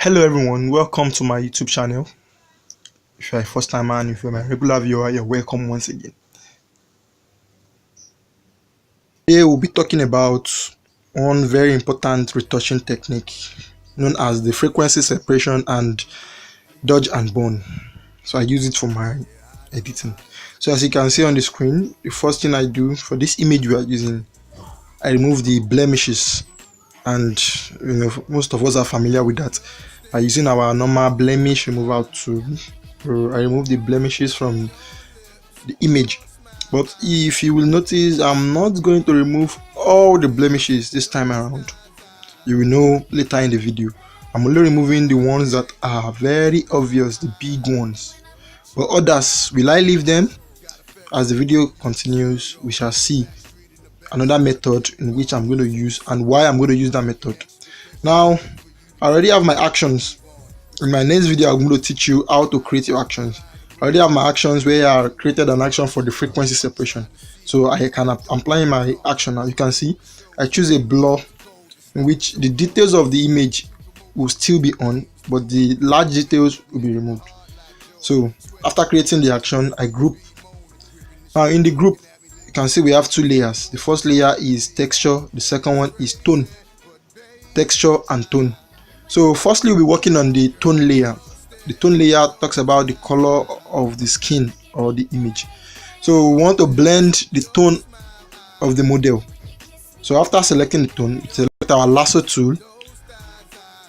Hello everyone, welcome to my YouTube channel. If you're a first timer and if you're my regular viewer, you're welcome once again. Today we'll be talking about one very important retouching technique known as the frequency separation and dodge and burn. So I use it for my editing. So as you can see on the screen, the first thing I do for this image we are using, I remove the blemishes, and most of us are familiar with that by using our normal blemish removal tool. So I remove the blemishes from the image, but if you will notice, I'm not going to remove all the blemishes this time around. You will know later in the video. I'm only removing the ones that are very obvious, the big ones, but others, will I leave them? As the video continues, we shall see another method in which I'm going to use and why I'm going to use that method. Now, I already have my actions. In my next video, I'm going to teach you how to create your actions. I already have my actions where I created an action for the frequency separation. So I can apply my action. Now you can see I choose a blur in which the details of the image will still be on, but the large details will be removed. So after creating the action, I group. Now in the group, you can see we have two layers. The first layer is texture, the second one is tone. Texture and tone. So firstly, we'll be working on the tone layer. The tone layer talks about the color of the skin or the image. So we want to blend the tone of the model. So after selecting the tone, we select our lasso tool,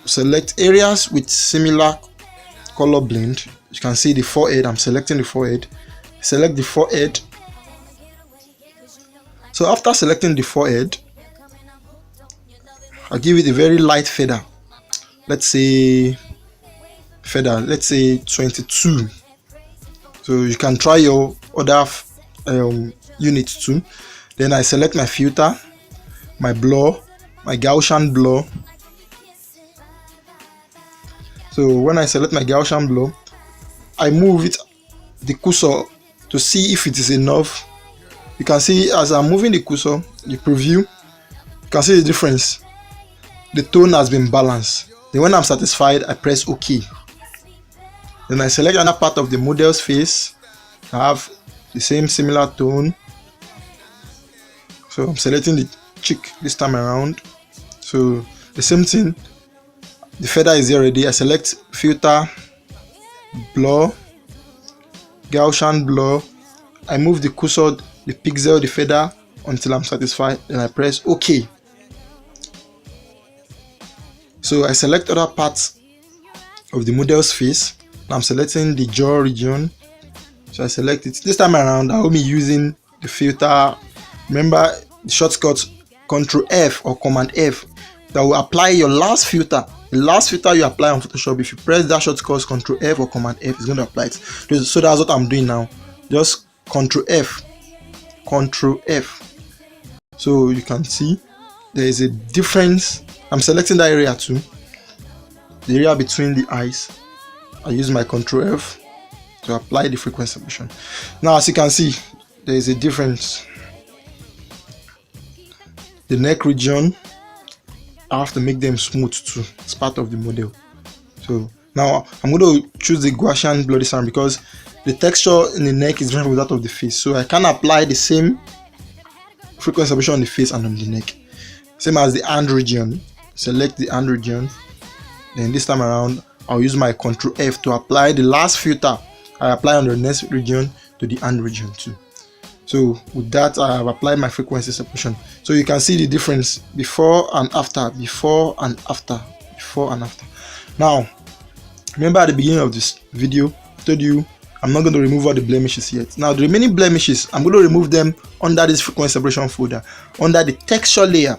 select areas with similar color blend. You can see the forehead. I'm selecting the forehead. Select the forehead. So after selecting the forehead, I'll give it a very light feather. Let's say 22. So you can try your other units too. Then I select my filter, my blur, my Gaussian blur. So when I select my Gaussian blur, I move the cursor to see if it is enough. You can see as I'm moving the cursor, the preview, you can see the difference. The tone has been balanced. Then when I'm satisfied, I press OK. Then I select another part of the model's face. I have the same similar tone. So I'm selecting the cheek this time around. So the same thing. The feather is here already. I select filter, blur, Gaussian blur. I move the cursor, the pixel, the feather until I'm satisfied. Then I press OK. So I select other parts of the model's face. Now I'm selecting the jaw region. So I select it. This time around, I will be using the filter. Remember the shortcut Ctrl F or Command F that will apply your last filter. The last filter you apply on Photoshop, if you press that shortcut Ctrl F or Command F, it's going to apply it. So that's what I'm doing now. Just Ctrl F, Ctrl F. So you can see there is a difference. I'm selecting that area too, the area between the eyes. I use my Ctrl F to apply the frequency separation. Now as you can see, there is a difference. The neck region, I have to make them smooth too. It's part of the model. So now I'm going to choose the Gaussian blur this time because the texture in the neck is different from that of the face. So I can apply the same frequency separation on the face and on the neck. Same as the hand region. Select the hand region. Then this time around, I'll use my Ctrl F to apply the last filter I apply on the next region to the hand region too. So with that, I have applied my frequency separation. So you can see the difference before and after, before and after, before and after. Now, remember at the beginning of this video, I told you I'm not going to remove all the blemishes yet. Now the remaining blemishes, I'm going to remove them under this frequency separation folder, under the texture layer.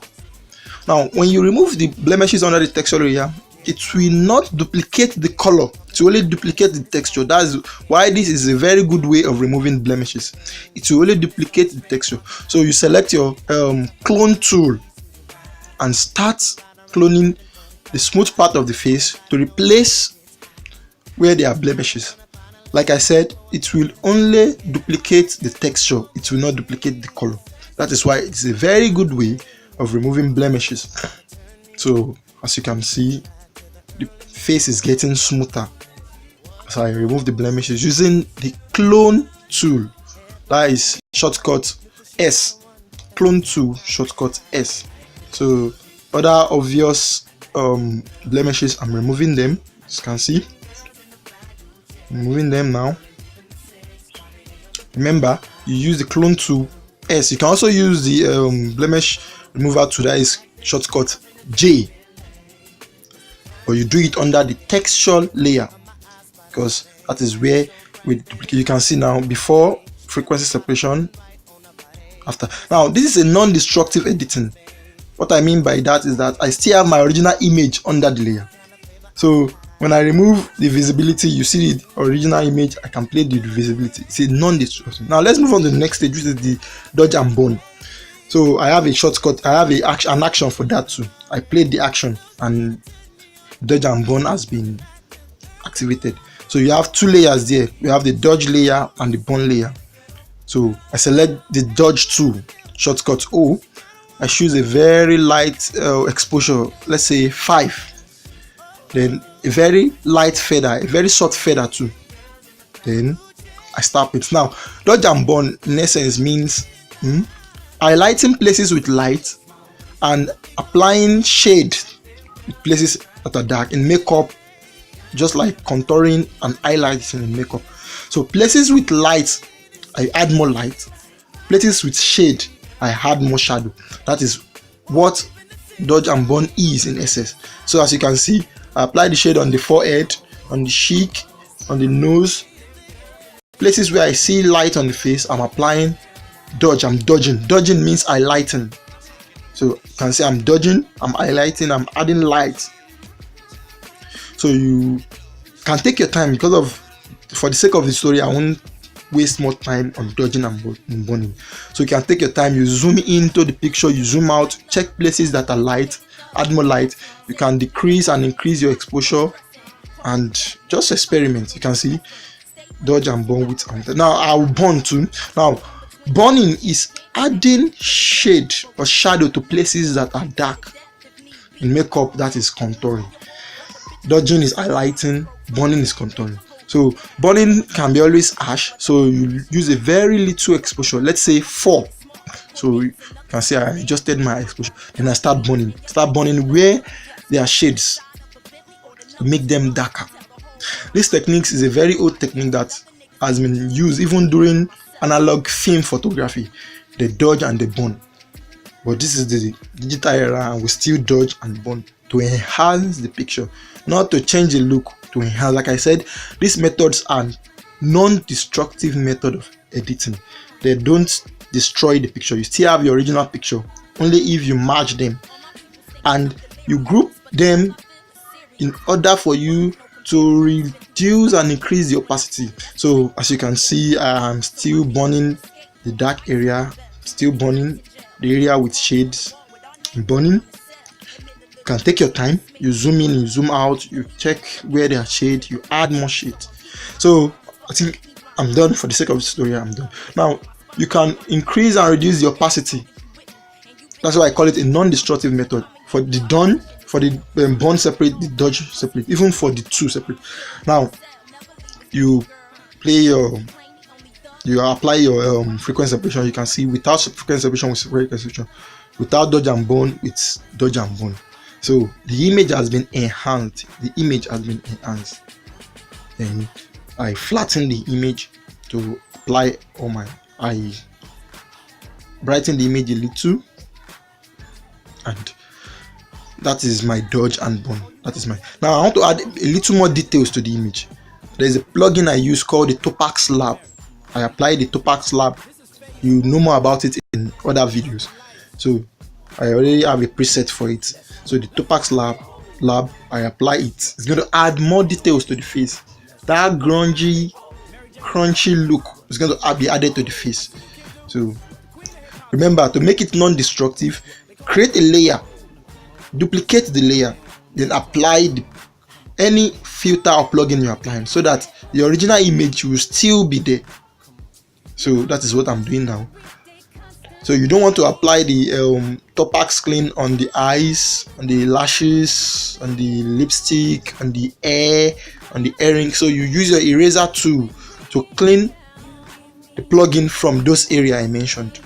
Now, when you remove the blemishes under the texture layer, it will not duplicate the color. It will only duplicate the texture. That's why this is a very good way of removing blemishes. It will only duplicate the texture. So you select your clone tool and start cloning the smooth part of the face to replace where there are blemishes. Like I said, it will only duplicate the texture. It will not duplicate the color. That is why it's a very good way of removing blemishes. So as you can see, the face is getting smoother. So I remove the blemishes using the clone tool. That is shortcut S. Clone tool, shortcut S. So other obvious blemishes, I'm removing them. As you can see, I'm removing them now. Remember, you use the clone tool S. You can also use the blemish remover tool, that is shortcut J, but you do it under the texture layer, because that is where you can see now before frequency separation, after. Now this is a non-destructive editing. What I mean by that is that I still have my original image under the layer. So when I remove the visibility, you see the original image, I can play the visibility. It's a non-destructive. Now let's move on to the next stage, which is the dodge and burn. So I have a shortcut, I have an action for that too. I played the action and dodge and burn has been activated. So you have two layers there. You have the dodge layer and the burn layer. So I select the dodge tool, shortcut O. I choose a very light exposure, let's say 5. Then a very light feather, a very soft feather too. Then I start it. Now dodge and burn in essence means highlighting places with light and applying shade in places that are dark in makeup, just like contouring and highlighting in makeup. So places with light, I add more light. Places with shade, I add more shadow. That is what dodge and burn is in essence. So as you can see, I apply the shade on the forehead, on the cheek, on the nose. Places where I see light on the face, I'm applying dodge. I'm dodging. Dodging means highlighting. So you can see I'm dodging, I'm highlighting, I'm adding light. So you can take your time, because for the sake of the story, I won't waste more time on dodging and burning. So you can take your time, you zoom into the picture, you zoom out, check places that are light, add more light. You can decrease and increase your exposure and just experiment. You can see dodge and burn with. Now I'll burn too. Now burning is adding shade or shadow to places that are dark. In makeup, that is contouring. Dodging is highlighting, burning is contouring. So burning can be always harsh, so you use a very little exposure, let's say 4. So you can see I adjusted my exposure, and I start burning where there are shades to make them darker. This technique is a very old technique that has been used even during analog film photography, the dodge and the burn. But this is the digital era, and we still dodge and burn to enhance the picture, not to change the look, to enhance. Like I said, these methods are non-destructive method of editing. They don't destroy the picture. You still have your original picture, only if you merge them and you group them in order for you to reduce and increase the opacity. So as you can see, I am still burning the dark area, still burning the area with shades. Burning. You can take your time, you zoom in, you zoom out, you check where there are shade, you add more shade. So I think I'm done. For the sake of the story, I'm done. Now you can increase and reduce the opacity. That's why I call it a non-destructive method. For the burn separate, the dodge separate, even for the two separate. Now you apply your frequency separation. You can see without frequency separation with frequency separation, without dodge and burn with dodge and burn. So the image has been enhanced. And I flatten the image to apply I brighten the image a little, and that is my dodge and burn. Now I want to add a little more details to the image. There's a plugin I use called the Topax Lab. I apply the Topax Lab. You know more about it in other videos. So I already have a preset for it. So the Topax Lab, I apply it. It's going to add more details to the face. That grungy, crunchy look is going to be added to the face. So remember, to make it non-destructive, create a layer, duplicate the layer, then apply any filter or plugin you're applying, so that the original image will still be there. So that is what I'm doing now. So you don't want to apply the Topax clean on the eyes, on the lashes, on the lipstick, on the hair, on the earring. So you use your eraser tool to clean the plugin from those areas I mentioned.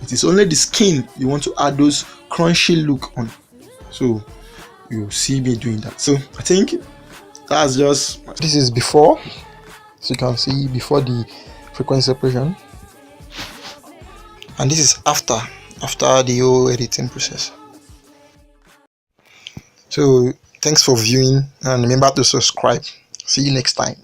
It is only the skin you want to add those crunchy look on. So you see me doing that. So I think that's just, this is before, so you can see before the frequency separation, and this is after the whole editing process. So thanks for viewing, and remember to subscribe. See you next time.